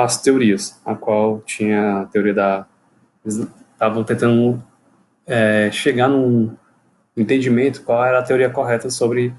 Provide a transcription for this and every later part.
as teorias, a qual tinha a teoria da... Eles estavam tentando chegar num entendimento qual era a teoria correta sobre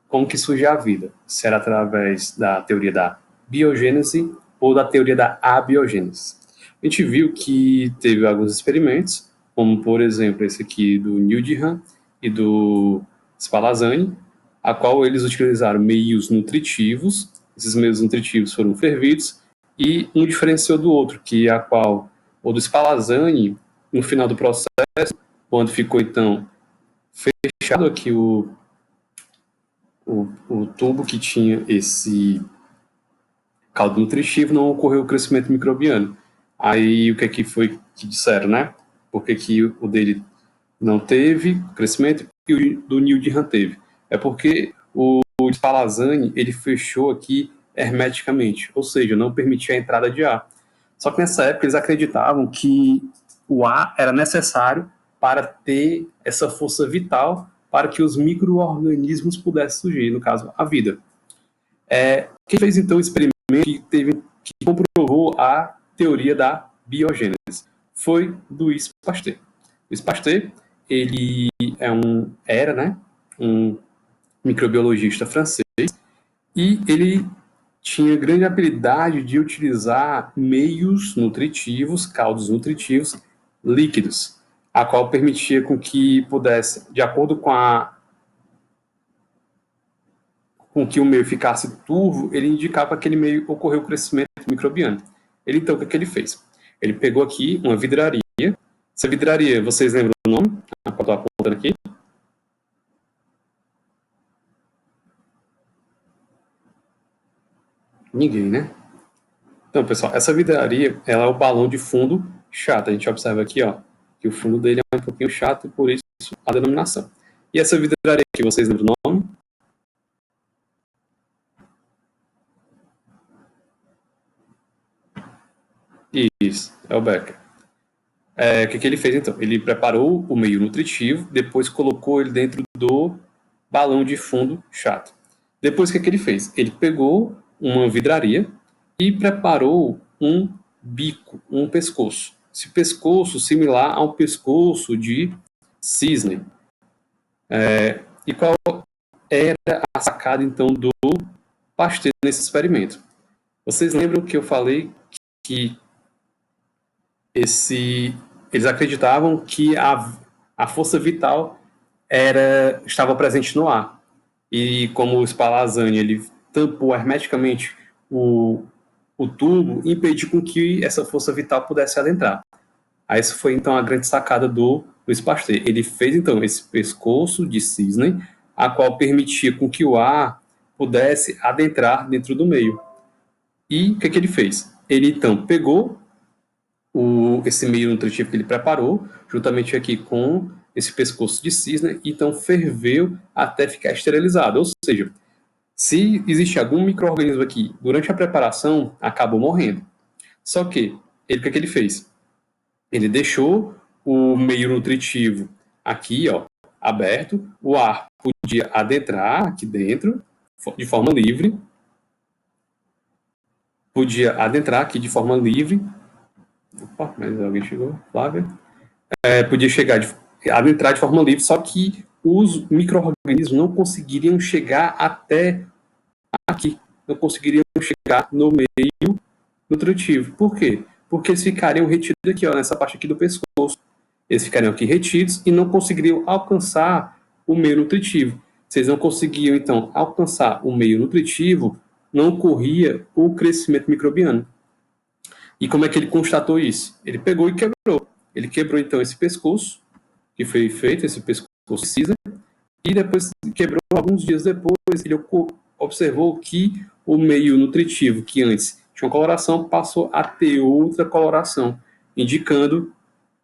como que surge a vida, se era através da teoria da biogênese ou da teoria da abiogênese. A gente viu que teve alguns experimentos, como por exemplo esse aqui do Neil Dehan e do Spallanzani, a qual eles utilizaram meios nutritivos. Esses meios nutritivos foram fervidos e um diferenciou do outro, que a qual o do Spallanzani, no final do processo, quando ficou então fechado aqui o tubo que tinha esse caldo nutritivo, não ocorreu o crescimento microbiano. Aí o que aqui foi que disseram, né? Por que o dele não teve crescimento e o do Neil Dehan teve? É porque o Spallanzani, ele fechou aqui hermeticamente, ou seja, não permitia a entrada de ar. Só que nessa época eles acreditavam que o ar era necessário para ter essa força vital para que os micro-organismos pudessem surgir, no caso, a vida. Quem fez então o experimento que comprovou a teoria da biogênese foi Louis Pasteur. Louis Pasteur, ele era um microbiologista francês e ele tinha grande habilidade de utilizar meios nutritivos, caldos nutritivos líquidos, a qual permitia com que pudesse, de acordo com que o meio ficasse turvo, ele indicava que aquele meio ocorreu o crescimento microbiano. Ele, então, o que ele fez? Ele pegou aqui uma vidraria. Essa vidraria, vocês lembram do nome? A qual eu estou apontando aqui? Ninguém, né? Então, pessoal, essa vidraria, ela é o balão de fundo chato. A gente observa aqui, ó, que o fundo dele é um pouquinho chato, e por isso a denominação. E essa vidraria aqui, vocês lembram do nome? Isso, é o Becker. O que ele fez, então? Ele preparou o meio nutritivo, depois colocou ele dentro do balão de fundo chato. Depois, o que ele fez? Ele pegou uma vidraria e preparou um bico, um pescoço. Esse pescoço similar ao pescoço de cisne. E qual era a sacada, então, do Pasteur nesse experimento? Vocês lembram que eu falei que eles acreditavam que a força vital estava presente no ar. E como o Spallanzani ele tampou hermeticamente o tubo, impediu com que essa força vital pudesse adentrar. Aí essa foi então a grande sacada do Louis Pasteur. Ele fez então esse pescoço de cisne, a qual permitia com que o ar pudesse adentrar dentro do meio. E o que ele fez? Ele então pegou esse meio nutritivo que ele preparou, juntamente aqui com esse pescoço de cisne, e então ferveu até ficar esterilizado. Ou seja, se existe algum micro-organismo aqui durante a preparação, acabou morrendo. Só que, o que ele fez? Ele deixou o meio nutritivo aqui, ó, aberto, o ar podia adentrar aqui dentro de forma livre, Opa, mas alguém chegou, Flávia. Podia adentrar de forma livre, só que os micro-organismos não conseguiriam chegar até aqui, não conseguiriam chegar no meio nutritivo. Por quê? Porque eles ficariam retidos aqui, ó, nessa parte aqui do pescoço. Eles ficariam aqui retidos e não conseguiriam alcançar o meio nutritivo. Se eles não conseguiam, então, alcançar o meio nutritivo, não ocorria o crescimento microbiano. E como é que ele constatou isso? Ele pegou e quebrou. Ele quebrou, então, esse pescoço, que foi feito, esse pescoço de cisne, e depois quebrou, alguns dias depois, ele observou que o meio nutritivo, que antes tinha uma coloração, passou a ter outra coloração, indicando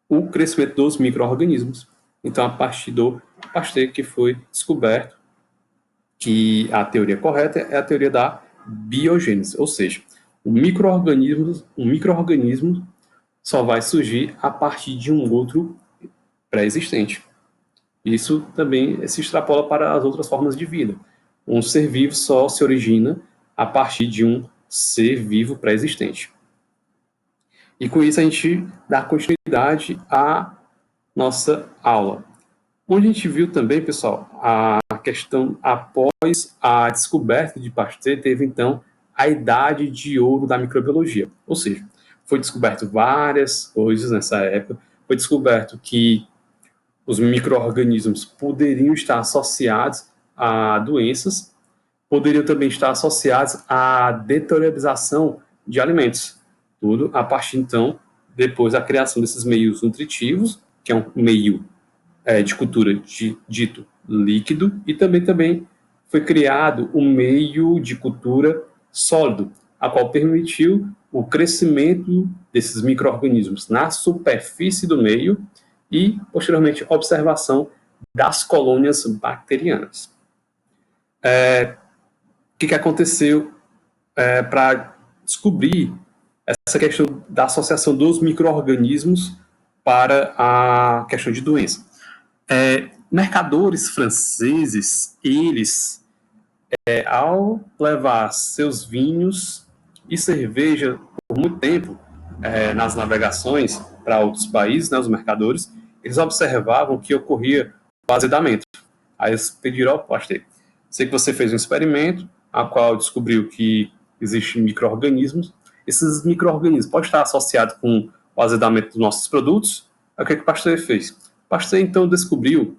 o crescimento dos micro-organismos. Então, a partir do Pasteur que foi descoberto que a teoria correta é a teoria da biogênese, ou seja, o micro-organismo só vai surgir a partir de um outro pré-existente. Isso também se extrapola para as outras formas de vida. Um ser vivo só se origina a partir de um ser vivo pré-existente. E com isso a gente dá continuidade à nossa aula. Onde a gente viu também, pessoal, a questão após a descoberta de Pasteur, teve então a idade de ouro da microbiologia. Ou seja, foi descoberto várias coisas nessa época, foi descoberto que os micro-organismos poderiam estar associados a doenças, poderiam também estar associados à deteriorização de alimentos. Tudo a partir, então, depois da criação desses meios nutritivos, que é um meio de cultura dito líquido, e também foi criado um meio de cultura sólido, a qual permitiu o crescimento desses micro-organismos na superfície do meio e, posteriormente, observação das colônias bacterianas. O que aconteceu para descobrir essa questão da associação dos micro-organismos para a questão de doença? Mercadores franceses, eles, ao levar seus vinhos e cerveja por muito tempo nas navegações para outros países, né, os mercadores, eles observavam que ocorria o azedamento. Aí eles pediram ao Pasteur: sei que você fez um experimento, a qual descobriu que existem micro-organismos. Esses micro-organismos podem estar associados com o azedamento dos nossos produtos. Aí o que o Pasteur fez? Pasteur, então, descobriu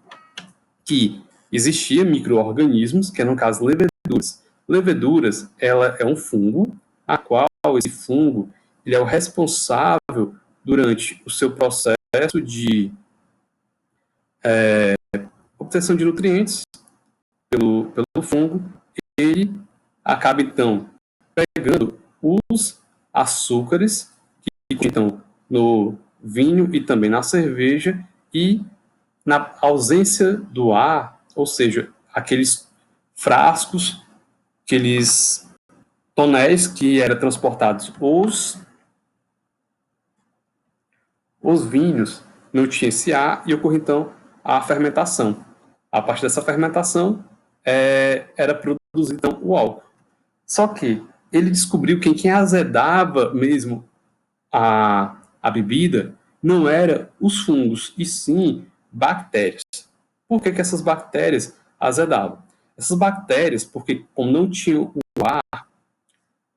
que existia micro-organismos, que no caso leveduras. Leveduras, ela é um fungo, a qual esse fungo ele é o responsável durante o seu processo de obtenção de nutrientes pelo fungo. Ele acaba, então, pegando os açúcares que estão no vinho e também na cerveja, e na ausência do ar, ou seja, aqueles frascos, aqueles tonéis que eram transportados os vinhos, não tinha esse ar e ocorre então a fermentação. A partir dessa fermentação era produzido então o álcool. Só que ele descobriu que quem azedava mesmo a bebida não era os fungos, e sim bactérias. Por que essas bactérias azedavam? Essas bactérias, porque como não tinham o ar,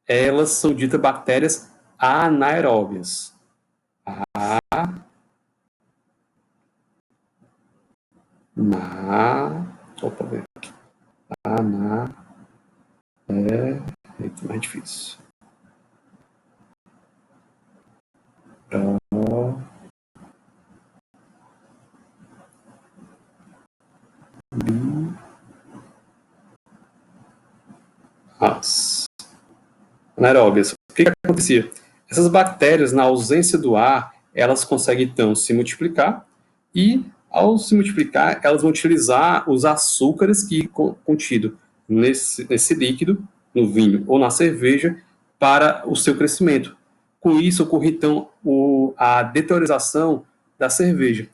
elas são ditas bactérias anaeróbias. Opa, ver aqui. É mais difícil. Anaeróbias. O que acontecia? Essas bactérias, na ausência do ar, elas conseguem então se multiplicar, e ao se multiplicar, elas vão utilizar os açúcares que contido nesse líquido, no vinho ou na cerveja, para o seu crescimento. Com isso, ocorre então a deteriorização da cerveja.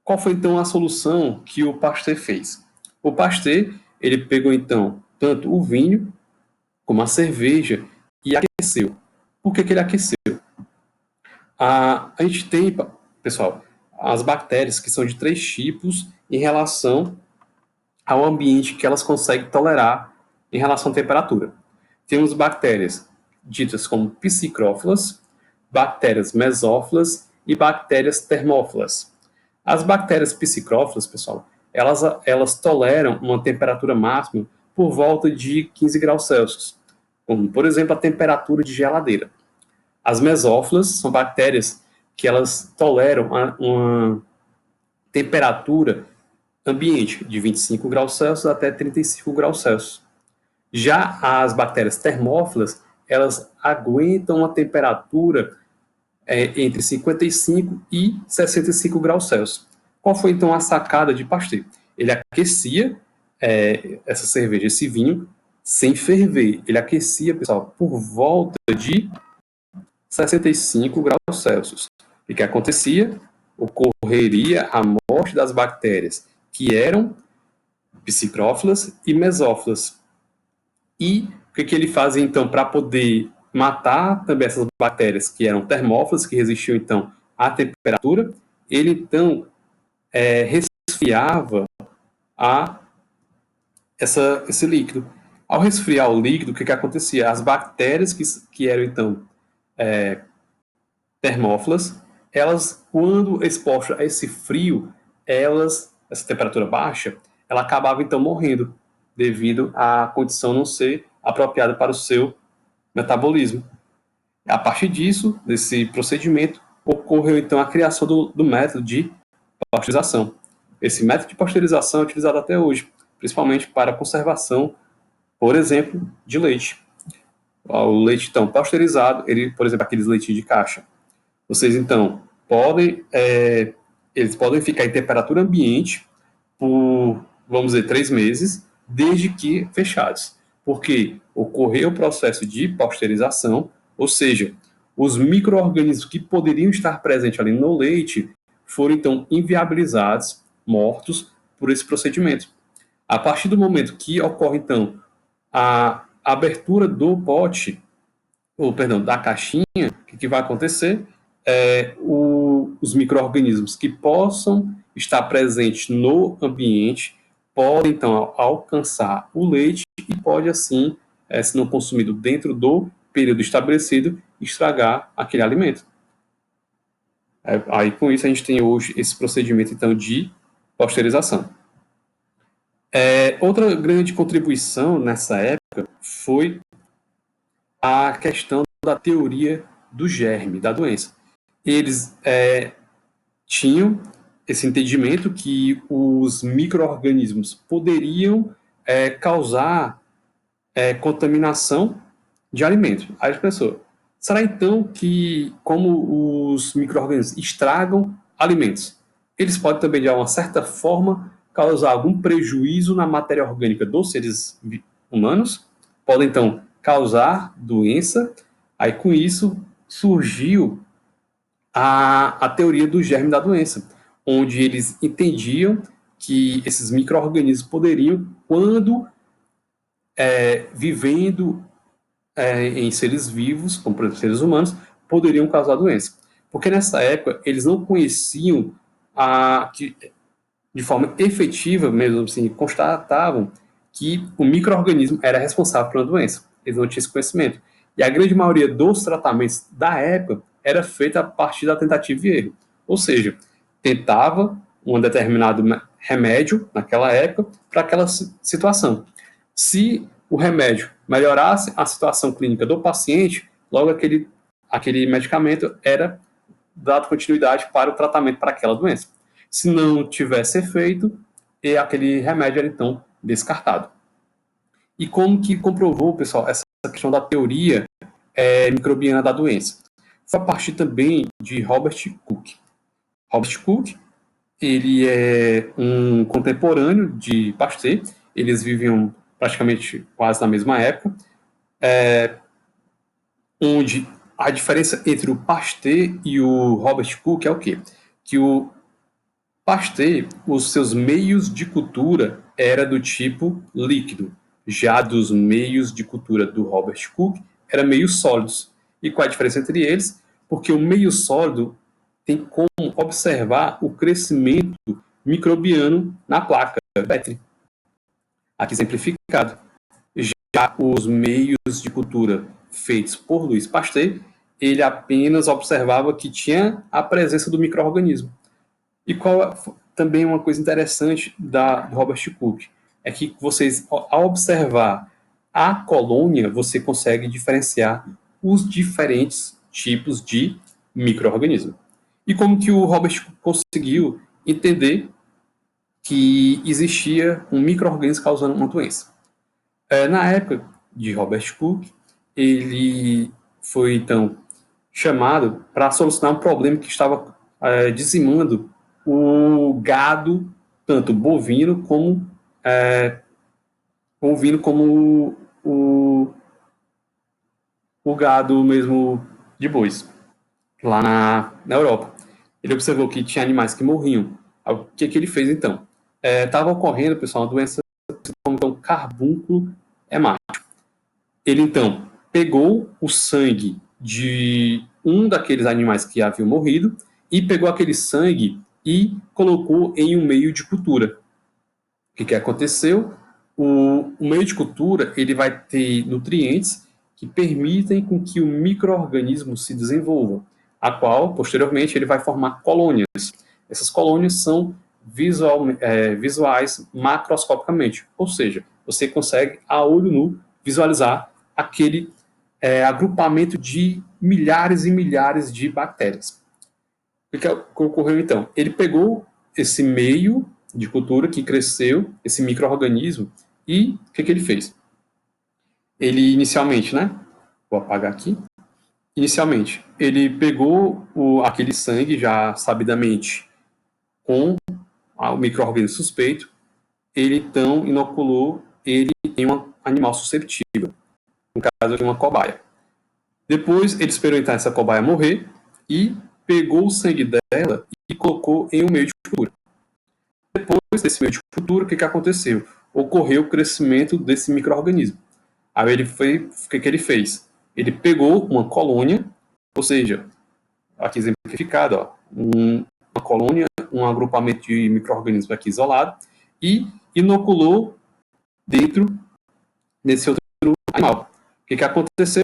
Qual foi então a solução que o Pasteur fez? O Pasteur, ele pegou então tanto o vinho como a cerveja e aqueceu. Por que ele aqueceu? A gente tem, pessoal, as bactérias, que são de 3 tipos em relação ao ambiente que elas conseguem tolerar em relação à temperatura. Temos bactérias ditas como psicrófilas, bactérias mesófilas e bactérias termófilas. As bactérias psicrófilas, pessoal, elas toleram uma temperatura máxima por volta de 15 graus Celsius, como, por exemplo, a temperatura de geladeira. As mesófilas são bactérias que elas toleram uma temperatura ambiente de 25 graus Celsius até 35 graus Celsius. Já as bactérias termófilas, elas aguentam uma temperatura entre 55 e 65 graus Celsius. Qual foi então a sacada de Pasteur? Ele aquecia essa cerveja, esse vinho, sem ferver. Ele aquecia, pessoal, por volta de 65 graus Celsius. O que acontecia? Ocorreria a morte das bactérias que eram psicrófilas e mesófilas. E o que ele fazia então para poder matar também essas bactérias que eram termófilas, que resistiam, então, à temperatura. Ele, então, resfriava esse líquido. Ao resfriar o líquido, o que acontecia? As bactérias que eram, então, termófilas, elas, quando expostas a esse frio, essa temperatura baixa, ela acabava, então, morrendo, devido à condição não ser apropriada para o seu metabolismo. A partir disso, desse procedimento, ocorreu, então, a criação do método de pasteurização. Esse método de pasteurização é utilizado até hoje, principalmente para a conservação, por exemplo, de leite. O leite, então, pasteurizado, por exemplo, aqueles leitinhos de caixa. Vocês, então, eles podem ficar em temperatura ambiente por, vamos dizer, 3 meses, desde que fechados. Porque ocorreu o processo de pasteurização, ou seja, os micro-organismos que poderiam estar presentes ali no leite foram, então, inviabilizados, mortos, por esse procedimento. A partir do momento que ocorre, então, a abertura do pote, ou, perdão, da caixinha, o que vai acontecer? Os micro-organismos que possam estar presentes no ambiente podem, então, alcançar o leite e pode, assim, se não consumido dentro do período estabelecido, estragar aquele alimento. Aí, com isso, a gente tem hoje esse procedimento, então, de pasteurização. Outra grande contribuição nessa época foi a questão da teoria do germe, da doença. Eles tinham esse entendimento que os micro-organismos poderiam causar contaminação de alimentos. Aí a pessoa, será então que, como os micro-organismos estragam alimentos, eles podem também, de uma certa forma, causar algum prejuízo na matéria orgânica dos seres humanos? Podem, então, causar doença. Aí, com isso, surgiu a teoria do germe da doença, onde eles entendiam que esses micro-organismos poderiam, quando vivendo em seres vivos, como por exemplo seres humanos, poderiam causar doença. Porque nessa época eles não conheciam de forma efetiva, mesmo assim, constatavam que o micro-organismo era responsável por uma doença. Eles não tinham esse conhecimento. E a grande maioria dos tratamentos da época era feita a partir da tentativa e erro. Ou seja, tentava um determinado remédio naquela época para aquela situação. Se o remédio melhorasse a situação clínica do paciente, logo aquele medicamento era dado continuidade para o tratamento para aquela doença. Se não tivesse efeito, aquele remédio era então descartado. E como que comprovou, pessoal, essa questão da teoria microbiana da doença? Foi a partir também de Robert Koch. Robert Koch, ele é um contemporâneo de Pasteur, eles viviam praticamente quase na mesma época, onde a diferença entre o Pasteur e o Robert Koch é o quê? Que o Pasteur, os seus meios de cultura era do tipo líquido, já dos meios de cultura do Robert Koch eram meios sólidos. E qual a diferença entre eles? Porque o meio sólido tem como observar o crescimento microbiano na placa Petri. Aqui exemplificado. Já os meios de cultura feitos por Louis Pasteur, ele apenas observava que tinha a presença do micro-organismo. E também uma coisa interessante do Robert Koch é que vocês, ao observar a colônia, você consegue diferenciar os diferentes tipos de micro-organismo. E como que o Robert conseguiu entender que existia um micro-organismo causando uma doença? Na época de Robert Koch, ele foi, então, chamado para solucionar um problema que estava dizimando o gado, tanto bovino como o gado mesmo de bois, lá na Europa. Ele observou que tinha animais que morriam. O que ele fez, então? Estava ocorrendo, pessoal, uma doença como carbúnculo hemático. Ele, então, pegou o sangue de um daqueles animais que haviam morrido e pegou aquele sangue e colocou em um meio de cultura. O que aconteceu? O meio de cultura ele vai ter nutrientes que permitem com que o micro-organismo se desenvolva, a qual, posteriormente, ele vai formar colônias. Essas colônias são visuais macroscopicamente, ou seja, você consegue, a olho nu, visualizar aquele agrupamento de milhares e milhares de bactérias. O que ocorreu então? Ele pegou esse meio de cultura que cresceu, esse micro-organismo, e o que ele fez? Ele inicialmente, né? Vou apagar aqui. Inicialmente, ele pegou aquele sangue já sabidamente com o micro-organismo suspeito, ele então inoculou ele em um animal susceptível, no caso de uma cobaia. Depois ele esperou então essa cobaia morrer e pegou o sangue dela e colocou em um meio de cultura. Depois desse meio de cultura, o que aconteceu? Ocorreu o crescimento desse micro-organismo. Aí o que ele fez? Ele pegou uma colônia, ou seja, aqui exemplificado, uma colônia, um agrupamento de micro-organismos aqui isolado, e inoculou dentro desse outro animal. O que aconteceu?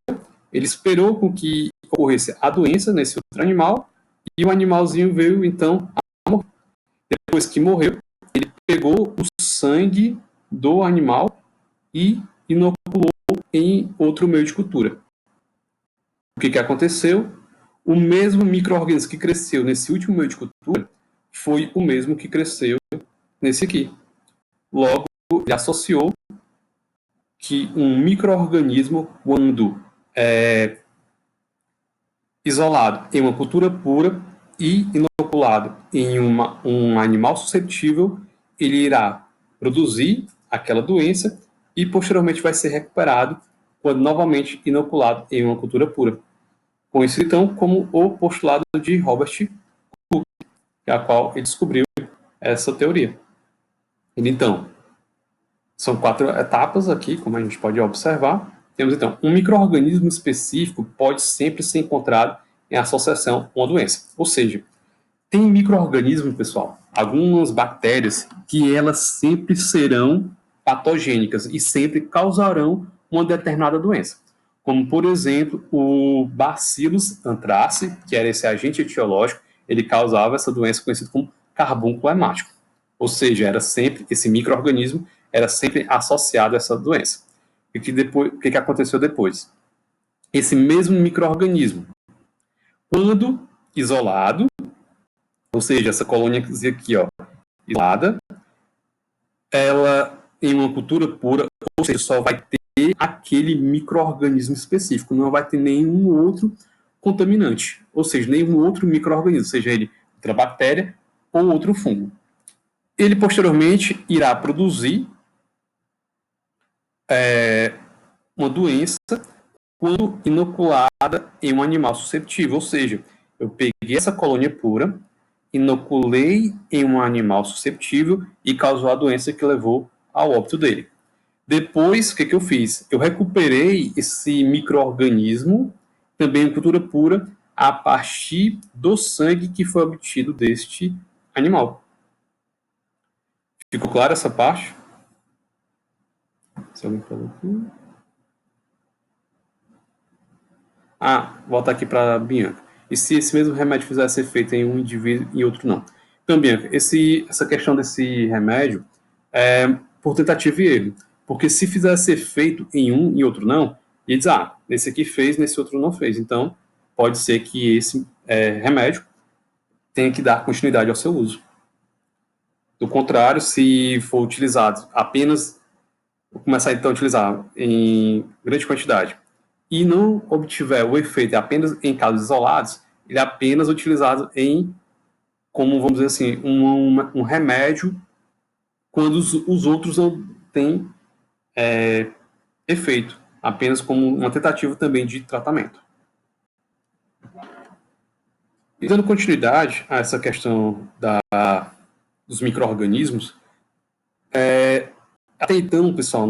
Ele esperou com que ocorresse a doença nesse outro animal, e o animalzinho veio, então, a morrer. Depois que morreu, ele pegou o sangue do animal e inoculou em outro meio de cultura. O que aconteceu? O mesmo micro-organismo que cresceu nesse último meio de cultura foi o mesmo que cresceu nesse aqui. Logo, ele associou que um micro-organismo, quando isolado em uma cultura pura e inoculado em um animal suscetível, ele irá produzir aquela doença e posteriormente vai ser recuperado quando novamente inoculado em uma cultura pura. Conhecido então como o postulado de Robert Koch, a qual ele descobriu essa teoria. Então, são 4 etapas aqui, como a gente pode observar. Temos então, um micro-organismo específico pode sempre ser encontrado em associação com a doença. Ou seja, tem micro-organismos, pessoal, algumas bactérias, que elas sempre serão patogênicas e sempre causarão uma determinada doença. Como, por exemplo, o Bacillus anthracis, que era esse agente etiológico, ele causava essa doença conhecida como carbúnculo hemático. Ou seja, era sempre, esse micro-organismo era sempre associado a essa doença. O que aconteceu depois? Esse mesmo micro-organismo, quando isolado, ou seja, essa colônia aqui, ó, isolada, ela, em uma cultura pura, ou seja, só vai ter aquele micro-organismo específico, não vai ter nenhum outro contaminante, ou seja, nenhum outro micro-organismo, seja ele outra bactéria ou outro fungo. Ele, posteriormente, irá produzir uma doença quando inoculada em um animal susceptível, ou seja, eu peguei essa colônia pura, inoculei em um animal susceptível e causou a doença que levou ao óbito dele. Depois, o que eu fiz? Eu recuperei esse micro-organismo, também em cultura pura, a partir do sangue que foi obtido deste animal. Ficou clara essa parte? Se alguém falou aqui. Volta aqui para Bianca. E se esse mesmo remédio fizesse efeito em um indivíduo e outro não? Então, Bianca, essa questão desse remédio é por tentativa e erro. Porque se fizesse efeito em um e outro não, ia dizer, nesse aqui fez, nesse outro não fez. Então, pode ser que esse remédio tenha que dar continuidade ao seu uso. Do contrário, se for utilizado apenas, vou começar então a utilizar em grande quantidade, e não obtiver o efeito apenas em casos isolados, ele é apenas utilizado como, vamos dizer assim, um remédio quando os outros não têm efeito, apenas como uma tentativa também de tratamento. E dando continuidade a essa questão dos micro-organismos, até então, pessoal,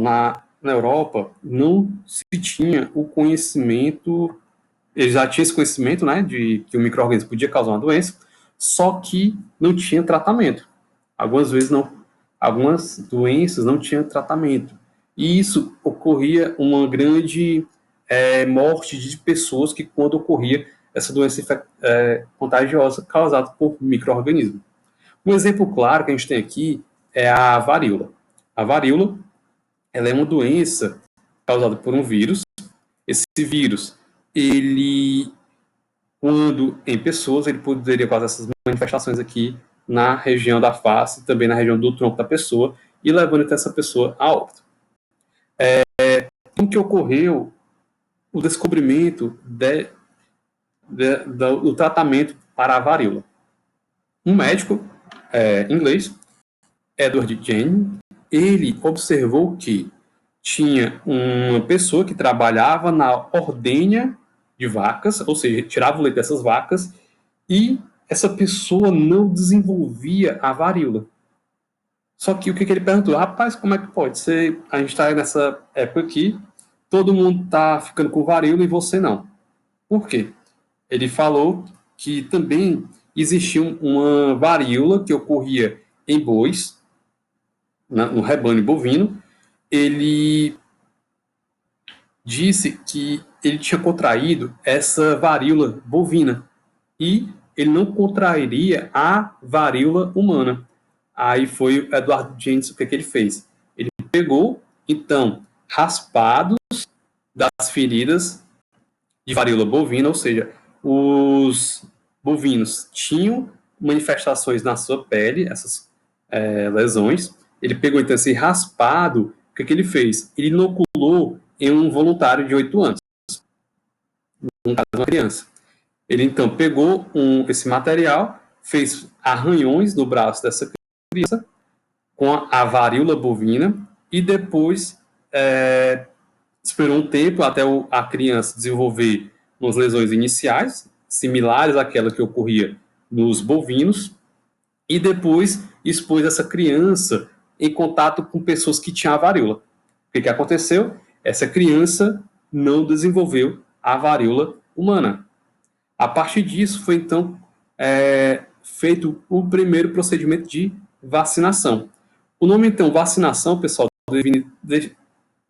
na Europa, não se tinha o conhecimento, eles já tinham esse conhecimento, né, de que o micro-organismo podia causar uma doença, só que não tinha tratamento. Algumas vezes não, algumas doenças não tinham tratamento. E isso ocorria uma grande morte de pessoas que quando ocorria essa doença contagiosa causada por micro-organismo. Um exemplo claro que a gente tem aqui é a varíola. A varíola, ela é uma doença causada por um vírus. Esse vírus, ele, quando em pessoas, ele poderia causar essas manifestações aqui na região da face, também na região do tronco da pessoa, e levando até essa pessoa a óbito. Como que ocorreu o descobrimento do tratamento para a varíola? Um médico inglês, Edward Jenner, ele observou que tinha uma pessoa que trabalhava na ordenha de vacas, ou seja, tirava o leite dessas vacas, e essa pessoa não desenvolvia a varíola. Só que o que ele perguntou? Rapaz, como é que pode ser? A gente está nessa época aqui, todo mundo está ficando com varíola e você não. Por quê? Ele falou que também existia uma varíola que ocorria em bois, no rebanho bovino. Ele disse que ele tinha contraído essa varíola bovina e ele não contrairia a varíola humana. Aí foi o Edward Jenner, o que ele fez? Ele pegou, então, raspados das feridas de varíola bovina, ou seja, os bovinos tinham manifestações na sua pele, essas lesões. Ele pegou, então, esse raspado, o que ele fez? Ele inoculou em um voluntário de 8 anos, no caso, uma criança. Ele, então, pegou esse material, fez arranhões no braço dessa criança com a varíola bovina e depois esperou um tempo até a criança desenvolver umas lesões iniciais, similares àquela que ocorria nos bovinos, e depois expôs essa criança em contato com pessoas que tinham a varíola. O que aconteceu? Essa criança não desenvolveu a varíola humana. A partir disso, foi então feito o primeiro procedimento de vacinação. O nome, então, vacinação, pessoal,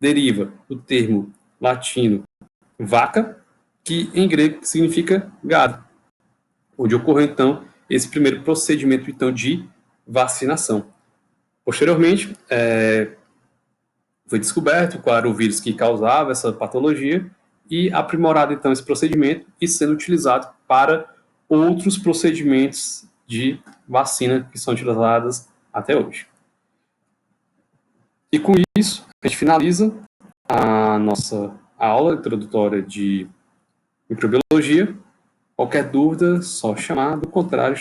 deriva do termo latino vaca, que em grego significa gado, onde ocorreu, então, esse primeiro procedimento, então, de vacinação. Posteriormente, foi descoberto qual era o vírus que causava essa patologia e aprimorado, então, esse procedimento e sendo utilizado para outros procedimentos de vacina que são utilizados até hoje. E com isso, a gente finaliza a nossa aula introdutória de microbiologia. Qualquer dúvida, só chamar, do contrário,